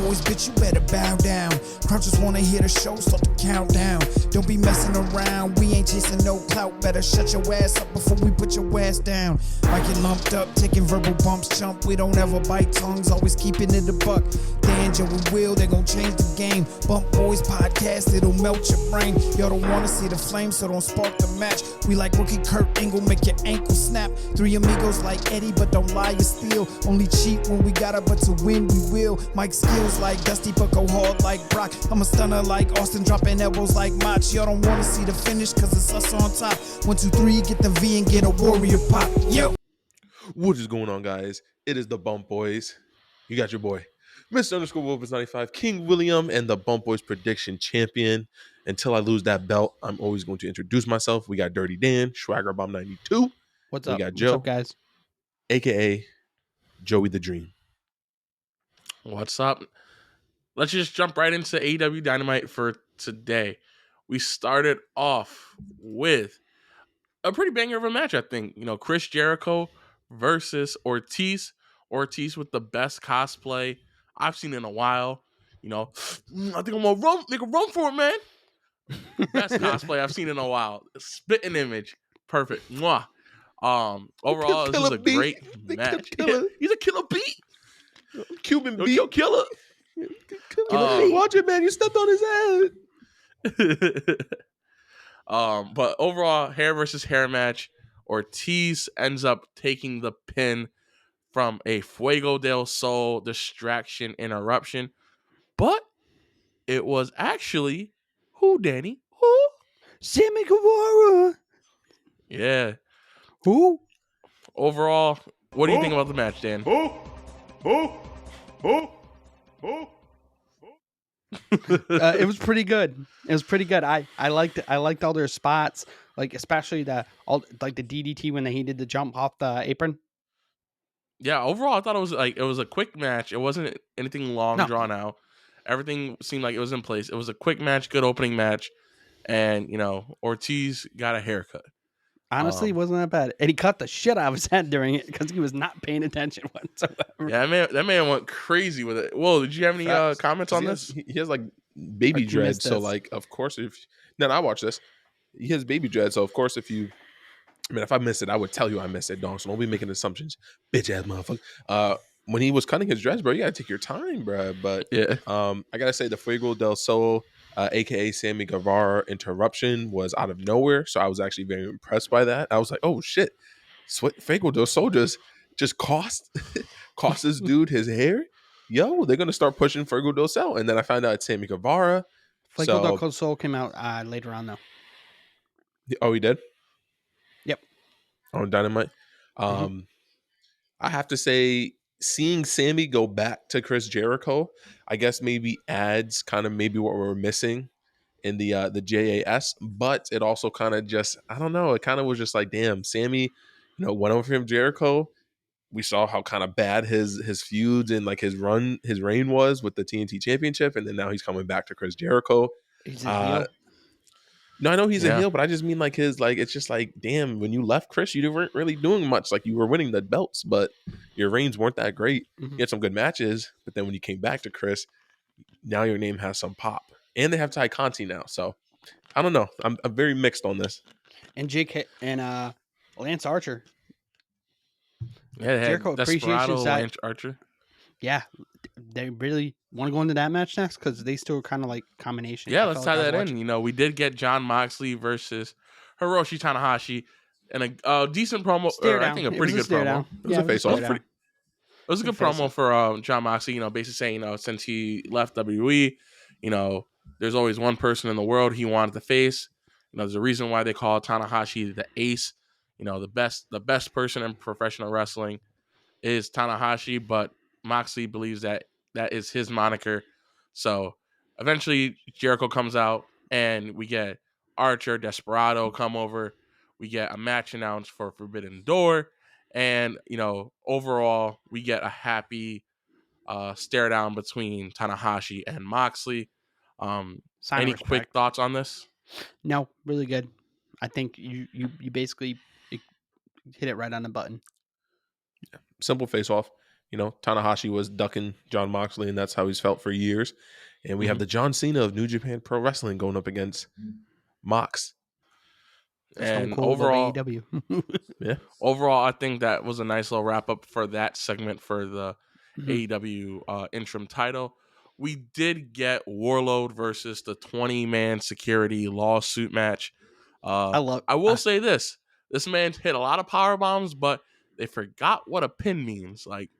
boys, bitch, you better bow down. Crowd just wanna hear the show, start the countdown. Don't be messing around, we ain't chasing no clout. Better shut your ass up before we put your ass down. Might get lumped up, taking verbal bumps, chump. We don't ever bite tongues, always keeping it a buck. Dan, Joe, and Will, they gon' change the game. Bump Boys podcast, it'll melt your brain. Y'all don't wanna see the flame, so don't spark the match. We like rookie Kurt Angle, make your ankle snap. Three amigos like Eddie, but don't lie, you steal. Only cheat when we gotta, but to win we will. Mike skills like Dusty, but go hard like Brock. I'm a stunner like Austin, dropping elbows like Mach. Y'all don't wanna see the finish, cause it's us on top. 1, 2, 3, get the V and get a warrior pop. Yo! What is going on, guys? It is the Bump Boys. You got your boy, Mr. Wolves 95, King William, and the Bump Boys prediction champion. Until I lose that belt, I'm always going to introduce myself. We got Dirty Dan, Swagger Bomb 92. What's up? We got Joe, What's up, guys? aka Joey the Dream. What's up? Let's just jump right into AEW Dynamite for today. We started off with a pretty banger of a match, I think. You know, Chris Jericho versus Ortiz. Ortiz with the best cosplay I've seen in a while. You know, I think I'm gonna make a run for it, man. Best cosplay I've seen in a while. Spitting image, perfect. Mwah. Overall, this is a great match. He's a killer beat. Cuban beat. Killer. Watch it, man. You stepped on his head. But overall, hair versus hair match. Ortiz ends up taking the pin from a Fuego del Sol distraction interruption. But it was actually who, Danny? Who? Sammy Guevara. Yeah. Who? Overall, what do you think about the match, Dan? It was pretty good. I liked it. I liked all their spots, like especially the DDT when he did the jump off the apron. Yeah, overall, I thought it was a quick match. It wasn't anything long drawn out. Everything seemed like it was in place. It was a quick match, good opening match, and you know Ortiz got a haircut. Honestly, it wasn't that bad, and he cut the shit out of his head during it because he was not paying attention whatsoever. Yeah, that man went crazy with it. Whoa, did you have any comments on this? He has like baby dread, so like of course I watch this. He has baby dread, so of course if I miss it, I would tell you I missed it, dog. So don't be making assumptions, bitch ass motherfucker. When he was cutting his dreads, bro, you gotta take your time, bro. But yeah, I gotta say the Fuego del Sol, aka Sammy Guevara interruption was out of nowhere. So I was actually very impressed by that. I was like, oh shit, Fuego del Sol just cost this dude his hair. Yo, they're gonna start pushing Fuego del Sol, and then I found out it's Sammy Guevara. Fuego del Sol came out later on though. Oh, he did. Yep. On Dynamite. I have to say, seeing Sammy go back to Chris Jericho, I guess maybe adds kind of maybe what we're missing in the JAS, but it also kind of just, I don't know, it kind of was just like, damn, Sammy, went over from Jericho. We saw how kind of bad his feuds and like his reign was with the TNT Championship, and then now he's coming back to Chris Jericho. He's a heel. No, I know he's a heel, but I just mean like it's just like, damn, when you left Chris, you weren't really doing much. Like you were winning the belts, but your reigns weren't that great. You had some good matches, but then when you came back to Chris, now your name has some pop. And they have Ty Conti now. So I don't know. I'm very mixed on this. And Jake and Lance Archer. Yeah, Jericho Desperado, appreciation Lance Archer. Yeah. They really want to go into that match next because they still kind of like combination. Yeah, let's tie that in. We did get John Moxley versus Hiroshi Tanahashi and a decent promo. I think a pretty good promo. It was a face-off. It was a good promo for John Moxley, basically saying, since he left WWE, there's always one person in the world he wanted to face. There's a reason why they call Tanahashi the ace. The best person in professional wrestling is Tanahashi, but Moxley believes that is his moniker. So eventually Jericho comes out and we get Archer, Desperado come over. We get a match announced for Forbidden Door. And, overall we get a happy stare down between Tanahashi and Moxley. Any quick thoughts on this? No, really good. I think you basically hit it right on the button. Yeah. Simple face off. Tanahashi was ducking John Moxley, and that's how he's felt for years. And we have the John Cena of New Japan Pro Wrestling going up against Mox. Stone And Cold overall, of AEW. Yeah. overall, I think that was a nice little wrap up for that segment for the Mhm. AEW interim title. We did get Warlord versus the 20-man security lawsuit match. I will say this: this man hit a lot of power bombs, but they forgot what a pin means. Like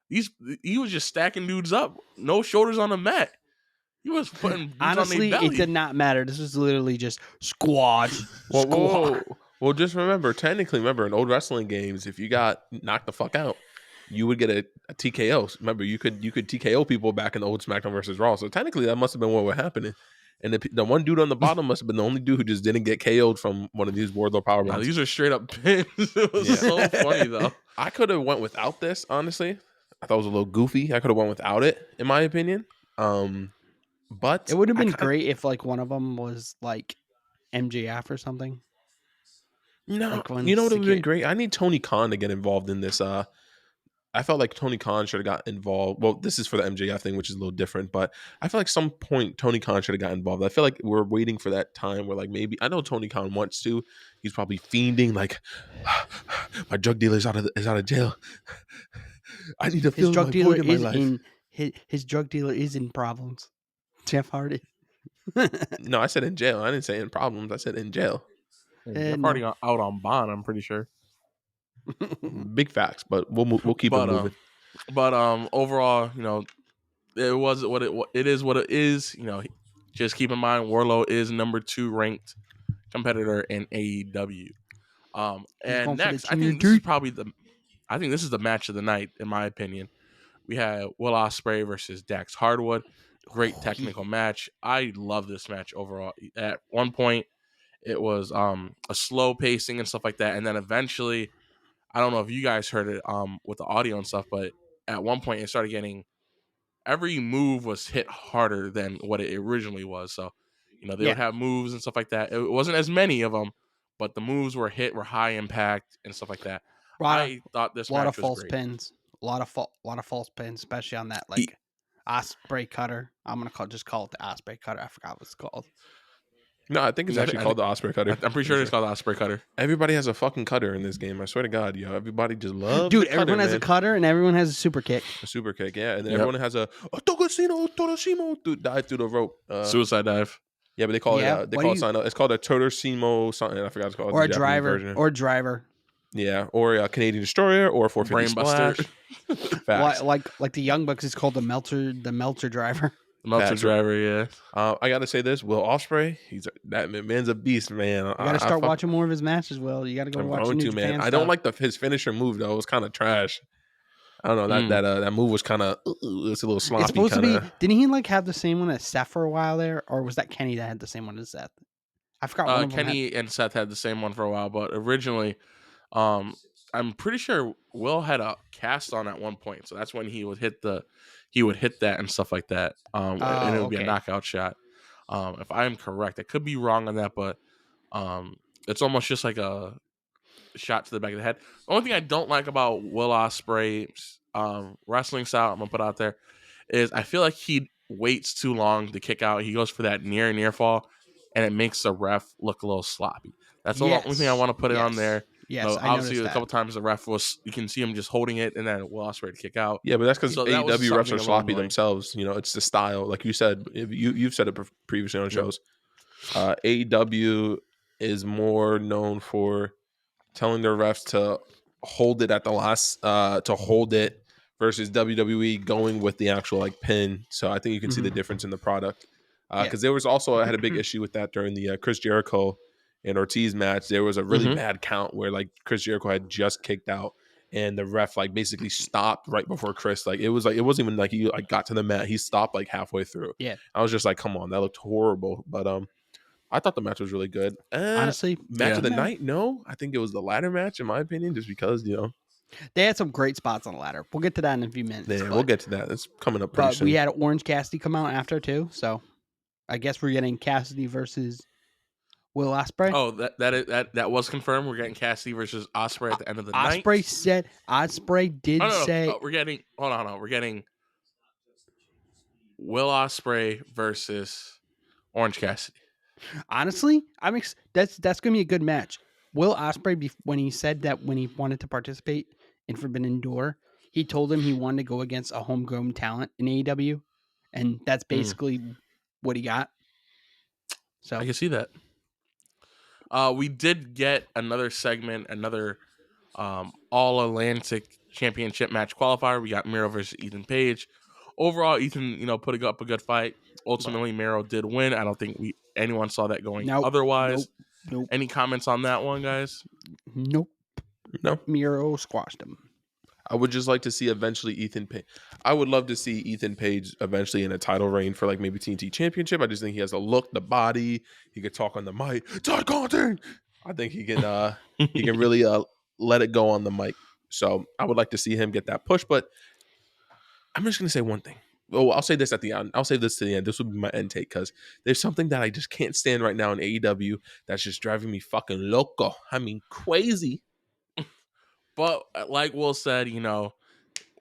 he was just stacking dudes up, no shoulders on the mat. He was putting dudes honestly, on their belly. it did not matter. This was literally just squash. Well, just remember, technically, in old wrestling games, if you got knocked the fuck out, you would get a TKO. Remember, you could TKO people back in the old SmackDown versus Raw. So technically, that must have been what was happening. And the one dude on the bottom must have been the only dude who just didn't get KO'd from one of these Wardlow powerbombs. Now, these are straight up pins. It was so funny though. I could have went without this, honestly. I thought it was a little goofy. I could have went without it, in my opinion. But It would have been great if like one of them was like MJF or something. No, Like what would have been great? I need Tony Khan to get involved in this. I felt like Tony Khan should have got involved. Well, this is for the MJF thing, which is a little different, but I feel like some point Tony Khan should have got involved. I feel like we're waiting for that time where like maybe I know Tony Khan wants to. He's probably fiending like my drug dealer is out of jail. I need to fill my void in my life. His drug dealer is in problems. Jeff Hardy. No, I said in jail. I didn't say in problems. I said in jail. They're already out on bond, I'm pretty sure. Big facts, but we'll keep it moving. But overall, it was what it is. What it is. Just keep in mind, Wardlow is number 2 ranked competitor in AEW. And next, I think this is the match of the night, in my opinion. We had Will Ospreay versus Dax Hardwood. Great technical match. I love this match overall. At one point, it was a slow pacing and stuff like that, and then eventually, I don't know if you guys heard it with the audio and stuff, but at one point it started getting every move was hit harder than what it originally was. So, they would have moves and stuff like that. It wasn't as many of them, but the moves were high impact and stuff like that. I thought this match was great. Pins. A lot of false pins, especially on that like Osprey cutter. I'm gonna just call it the Osprey cutter. I forgot what it's called. No, I think it's actually called the Osprey cutter. I'm pretty sure it's called the Osprey cutter. Everybody has a fucking cutter in this game. I swear to God, yo. Everybody just loves Dude, the cutter, everyone has a cutter and everyone has a super kick. A super kick, yeah. And then everyone has a Toroshimo dive through the rope. Suicide dive. Yeah, but they call it it's called a Toroshimo something. I forgot it's called. Or a driver. Yeah, or a Canadian Destroyer or 450 splash. like the Young Bucks is called the Melter driver. The Melter driver, yeah. I gotta say this: Will Ospreay, that man's a beast, man. You gotta start watching more of his matches. Will you gotta go watch New Japan man. stuff. I don't like his finisher move though. It was kind of trash. I don't know that move was kind of it's a little sloppy. It's supposed to be. Didn't he like have the same one as Seth for a while there, or was that Kenny that had the same one as Seth? I forgot. Kenny and Seth had the same one for a while, but originally, I'm pretty sure Will had a cast on at one point, so that's when he would hit that and stuff like that. And it would be a knockout shot. If I'm correct, I could be wrong on that, but it's almost just like a shot to the back of the head. The only thing I don't like about Will Ospreay's wrestling style, I'm gonna put out there, is I feel like he waits too long to kick out. He goes for that near fall, and it makes the ref look a little sloppy. That's the only thing I want to put it on there. Yes, obviously, a couple times the ref you can see him just holding it, and then Will Ospreay to kick out. Yeah, but that's because AEW refs are sloppy themselves. It's the style, like you said. You've said it previously on shows. AEW is more known for telling their refs to hold it at the last, versus WWE going with the actual like pin. So I think you can see the difference in the product. Because there was also I had a big issue with that during the Chris Jericho and Ortiz match. There was a really bad count where like Chris Jericho had just kicked out and the ref like basically stopped right before Chris. Like it wasn't even like he like got to the mat. He stopped like halfway through. Yeah. I was just like, come on, that looked horrible. But I thought the match was really good. Honestly, match of the night, no. I think it was the ladder match in my opinion, just because, they had some great spots on the ladder. We'll get to that in a few minutes. Yeah, we'll get to that. It's coming up pretty soon. We had Orange Cassidy come out after too, so I guess we're getting Cassidy versus Will Ospreay. Oh, that was confirmed. We're getting Cassidy versus Osprey at the end of the night. Ospreay did say. Oh, we're getting. Hold on. We're getting Will Ospreay versus Orange Cassidy. Honestly, that's gonna be a good match. Will Ospreay, when he said that when he wanted to participate in Forbidden Door, he told him he wanted to go against a homegrown talent in AEW, and that's basically what he got. So I can see that. We did get another segment, another All Atlantic Championship match qualifier. We got Miro versus Ethan Page. Overall, Ethan, put up a good fight. Ultimately, Miro did win. I don't think anyone saw that going otherwise. Nope. Any comments on that one, guys? Nope. No. Miro squashed him. I would just like to see eventually Ethan Page. I would love to see Ethan Page eventually in a title reign for like maybe TNT Championship. I just think he has the look, the body. He could talk on the mic. Todd Conti. I think he can really let it go on the mic. So I would like to see him get that push. But I'm just gonna say one thing. Oh, I'll say this at the end. I'll say this to the end. This would be my end take because there's something that I just can't stand right now in AEW that's just driving me fucking loco. I mean, crazy. But like Will said,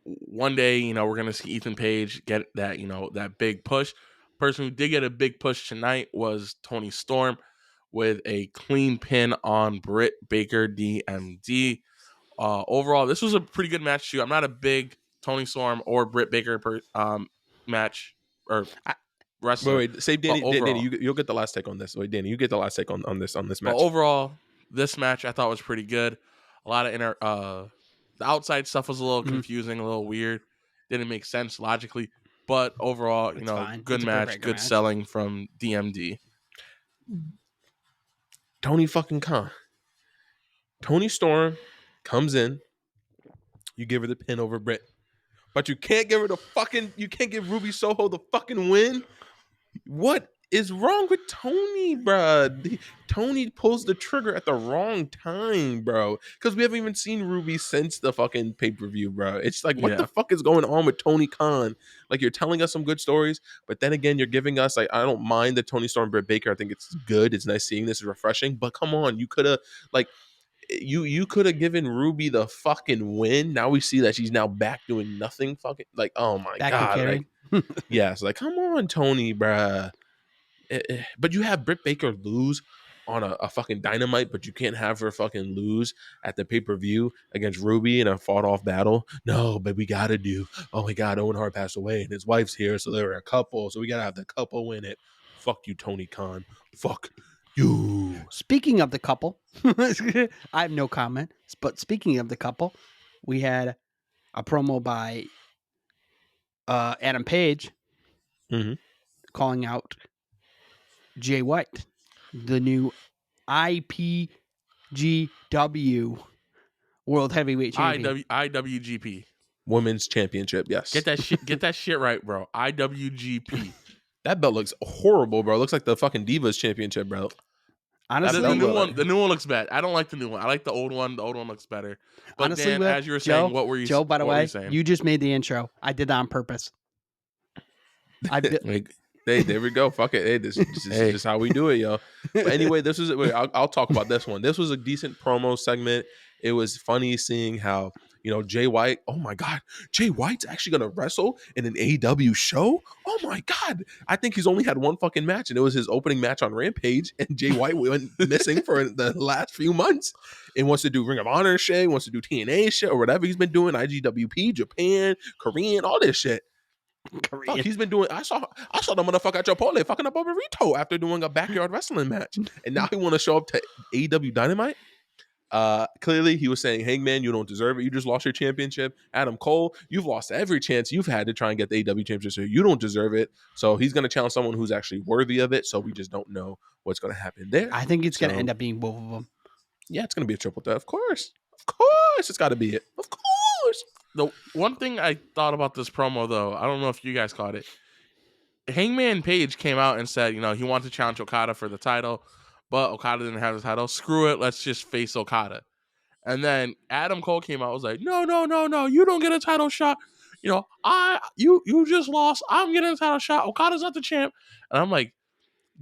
one day, we're gonna see Ethan Page get that, that big push. Person who did get a big push tonight was Toni Storm with a clean pin on Britt Baker DMD. Overall, this was a pretty good match too. I'm not a big Toni Storm or Britt Baker match or wrestler. Wait, save Danny. Danny, you'll get the last take on this. Wait, Danny, you get the last take on this match. But overall, this match I thought was pretty good. A lot of the outside stuff was a little confusing, a little weird. Didn't make sense logically. But overall, good match, good selling from DMD. Tony fucking Khan. Toni Storm comes in. You give her the pin over Britt. But you can't give Ruby Soho the fucking win. What is wrong with Tony, bro? Tony pulls the trigger at the wrong time, bro. Because we haven't even seen Ruby since the fucking pay-per-view, bro. It's like, what the fuck is going on with Tony Khan? Like, you're telling us some good stories, but then again, you're giving us, like, I don't mind the Toni Storm Britt Baker. I think it's good. It's nice seeing this. It's refreshing. But come on, you could have, like, you could have given Ruby the fucking win. Now we see that she's now back doing nothing. Fucking, like, oh my God. Like, yeah, so like, come on, Tony, bruh. But you have Britt Baker lose on a fucking Dynamite, but you can't have her fucking lose at the pay-per-view against Ruby in a fought-off battle. No, but we gotta do. Oh my God, Owen Hart passed away and his wife's here, so they were a couple. So we gotta have the couple win it. Fuck you, Tony Khan. Fuck you. Speaking of the couple, I have no comment. But speaking of the couple, we had a promo by Adam Page calling out Jay White, the new IPGW World Heavyweight Champion. IWGP Women's Championship, yes. Get that shit right, bro. IWGP. That belt looks horrible, bro. It looks like the fucking Divas Championship belt. Honestly, the new one looks bad. I don't like the new one. I like the old one. The old one looks better. But honestly, Dan, as you were saying, what were you saying? Joe, by the way, you just made the intro. I did that on purpose. Hey, there we go. Fuck it. Hey, this is just how we do it, yo. But anyway, I'll talk about this one. This was a decent promo segment. It was funny seeing how, Jay White, oh my God, Jay White's actually going to wrestle in an AEW show? Oh my God. I think he's only had one fucking match, and it was his opening match on Rampage, and Jay White went missing for the last few months and wants to do Ring of Honor shit, wants to do TNA shit, or whatever he's been doing, IGWP, Japan, Korean, all this shit. Fuck, he's been doing. I saw the motherfucker at Chipotle fucking up a burrito after doing a backyard wrestling match, and now he want to show up to AEW Dynamite. Clearly, he was saying, "Hangman, you don't deserve it. You just lost your championship." Adam Cole, you've lost every chance you've had to try and get the AEW championship. So you don't deserve it. So he's going to challenge someone who's actually worthy of it. So we just don't know what's going to happen there. I think it's going to end up being both of them. Yeah, it's going to be a triple threat. Of course, it's got to be it. Of course. The one thing I thought about this promo, though, I don't know if you guys caught it. Hangman Page came out and said, he wanted to challenge Okada for the title, but Okada didn't have the title. Screw it. Let's just face Okada. And then Adam Cole came out and was like, no, you don't get a title shot. You just lost. I'm getting a title shot. Okada's not the champ. And I'm like,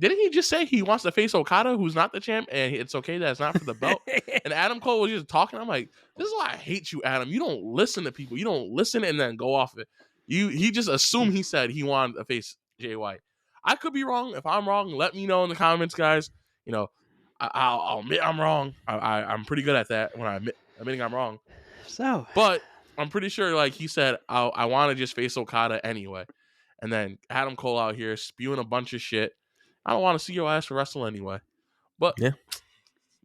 didn't he just say he wants to face Okada, who's not the champ, and it's okay that it's not for the belt? And Adam Cole was just talking. I'm like, this is why I hate you, Adam. You don't listen to people. You don't listen and then go off it. He just assumed he said he wanted to face Jay White. I could be wrong. If I'm wrong, let me know in the comments, guys. You know, I'll admit I'm wrong. I'm pretty good at that when admitting I'm wrong. So, but I'm pretty sure, like he said, I want to just face Okada anyway. And then Adam Cole out here spewing a bunch of shit. I don't want to see your ass wrestle anyway. But yeah,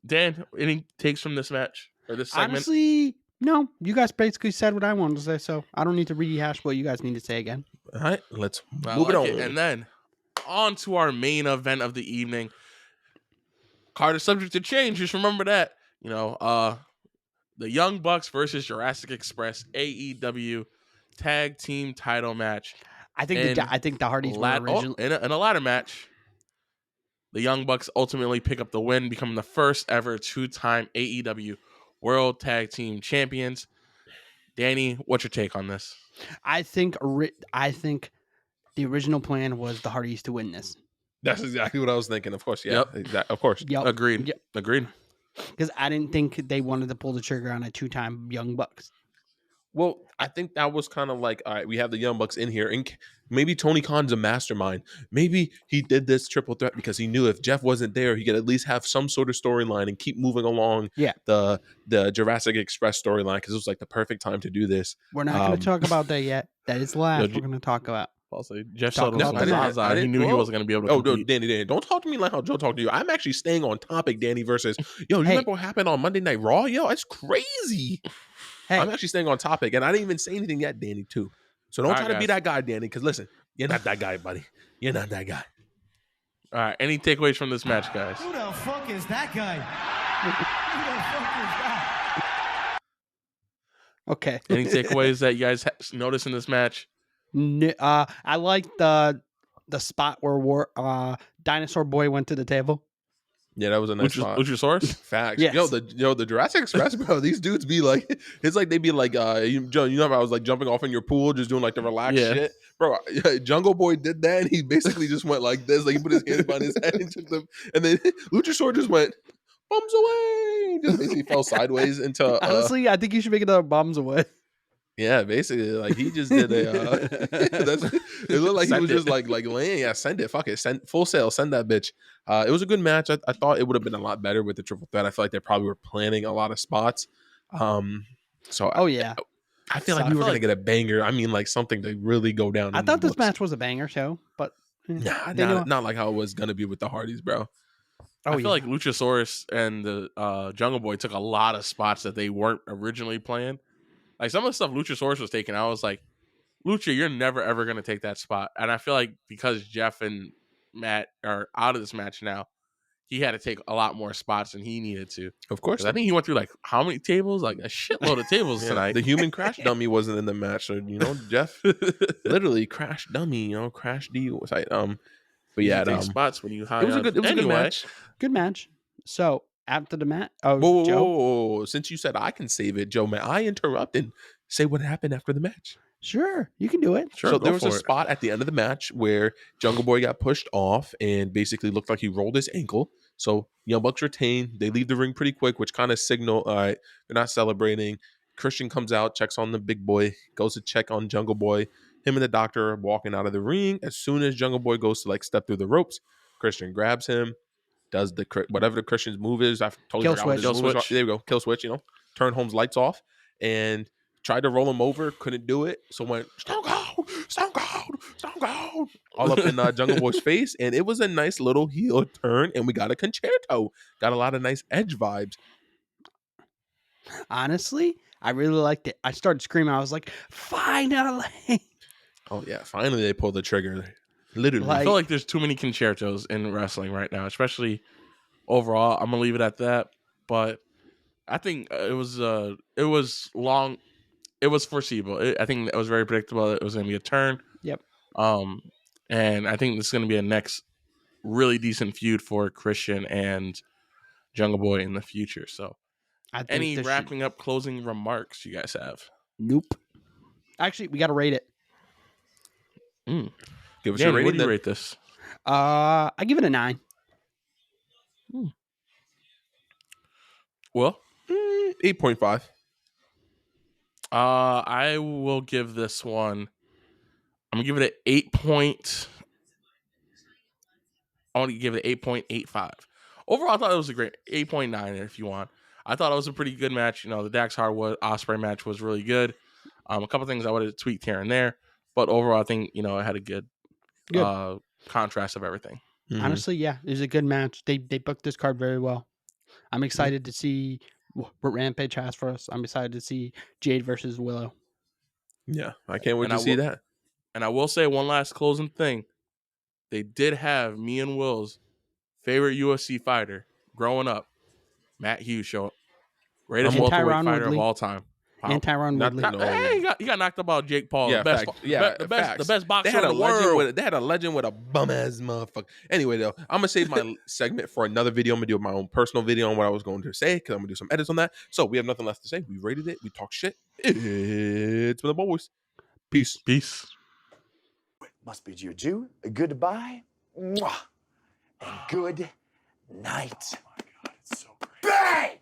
Dan, any takes from this match or this segment? Honestly, no. You guys basically said what I wanted to say, so I don't need to rehash what you guys need to say again. all right, let's move it on. And then on to our main event of the evening. Card is subject to change. Just remember that. You know, the Young Bucks versus Jurassic Express AEW tag team title match. I think the Hardys were originally in a ladder match. The Young Bucks ultimately pick up the win, becoming the first ever 2-time AEW World Tag Team Champions. Danny, what's your take on this? I think the original plan was the Hardys to win this. That's exactly what I was thinking. Of course, yeah. Yep. Of course. Yep. Agreed. Yep. Agreed. Because I didn't think they wanted to pull the trigger on a 2-time Young Bucks. Well, I think that was kind of like, all right, we have the Young Bucks in here, and maybe Tony Khan's a mastermind. Maybe he did this triple threat because he knew if Jeff wasn't there, he could at least have some sort of storyline and keep moving along the Jurassic Express storyline, because it was like the perfect time to do this. We're not going to talk about that yet. That is last we're going to talk about. Also, Jeff said he knew he wasn't going to be able to compete. No, Danny, don't talk to me like how Joe talked to you. I'm actually staying on topic, Danny, versus, yo, you remember what happened on Monday Night Raw? Yo, it's crazy. Hey. I'm actually staying on topic, and I didn't even say anything yet, Danny, too. So don't try to be that guy, Danny, because listen, you're not that guy, buddy. You're not that guy. All right, any takeaways from this match, guys? Who the fuck is that guy? Who the fuck is that? Okay. Any takeaways that you guys noticed in this match? I like the spot where Dinosaur Boy went to the table. Yeah, that was a nice spot. Luchasaurus? Facts. Yes. The Jurassic Express, bro, these dudes be like, it's like they be like, Joe, you know how I was like jumping off in your pool, just doing like the relaxed shit? Bro, Jungle Boy did that, and he basically just went like this. Like, he put his hands behind his head and took them, and then Luchasaurus just went, bums away. Just basically fell sideways into... Honestly, I think you should make it the bums away. Yeah, basically, like he just did a. It looked like he was just like laying. Yeah, send it. Fuck it. Send Full Sail. Send that bitch. It was a good match. I thought it would have been a lot better with the triple threat. I feel like they probably were planning a lot of spots. So I feel like we were gonna get a banger. I mean, like something to really go down. I thought this match was a banger show, but not like how it was gonna be with the Hardys, bro. I feel like Luchasaurus and the Jungle Boy took a lot of spots that they weren't originally planned. Like, some of the stuff Luchasaurus was taking, I was like, Lucha, you're never, ever going to take that spot. And I feel like because Jeff and Matt are out of this match now, he had to take a lot more spots than he needed to. Of course. I think he went through, like, how many tables? Like, a shitload of tables tonight. The human crash dummy wasn't in the match. So, Jeff literally crash dummy, crash D site. But yeah, take spots when you hire. It was a good match. Good match. So, after the match, whoa! Since you said I can save it, Joe, may I interrupt and say what happened after the match? Sure, you can do it. Sure. So there was a spot at the end of the match where Jungle Boy got pushed off and basically looked like he rolled his ankle. So Young Bucks retain. They leave the ring pretty quick, which kind of signal, all right, they're not celebrating. Christian comes out, checks on the big boy, goes to check on Jungle Boy. Him and the doctor are walking out of the ring. As soon as Jungle Boy goes to step through the ropes, Christian grabs him. Does whatever the Christian's move is. I totally forgot what his move is. There we go. Kill switch, turn Holmes' lights off and tried to roll him over. Couldn't do it. So went, Stone Cold, Stone Cold, Stone Cold. All up in Jungle Boy's face. And it was a nice little heel turn. And we got a concerto. Got a lot of nice edge vibes. Honestly, I really liked it. I started screaming. I was like, finally. Oh, yeah. Finally, they pulled the trigger. Literally. I feel like there's too many concertos in wrestling right now, especially overall. I'm gonna leave it at that. But I think it was long. It was foreseeable. I think it was very predictable. It was gonna be a turn. Yep. And I think this is gonna be a next really decent feud for Christian and Jungle Boy in the future. So, any wrapping up closing remarks you guys have? Nope. Actually, we got to rate it. Give us your rating. What do you rate this? I give it a 9. Well, 8.5. I will give this one. I'm gonna give it an 8. I want to give it 8.85. Overall, I thought it was a great 8.9 if you want. I thought it was a pretty good match. You know, the Dax Harwood Osprey match was really good. A couple things I would have tweaked here and there, but overall, I think it had a good. Contrast of everything. Mm-hmm. Honestly, yeah, it was a good match. They booked this card very well. I'm excited to see what Rampage has for us. I'm excited to see Jade versus Willow. Yeah, I can't wait to see that. And I will say one last closing thing. They did have me and Will's favorite UFC fighter growing up, Matt Hughes, show up. Greatest welterweight fighter of all time. And Tyron Woodley. Hey, he got knocked about Jake Paul. Yeah, the best boxer in the world. They had a legend with a bum ass motherfucker. Anyway, though, I'm gonna save my segment for another video. I'm gonna do my own personal video on what I was going to say because I'm gonna do some edits on that. So we have nothing left to say. We rated it. We talk shit. It's been the boys. Peace. Must bid you adieu. Goodbye. Mwah. And good night. Oh my God, it's so great. Bang!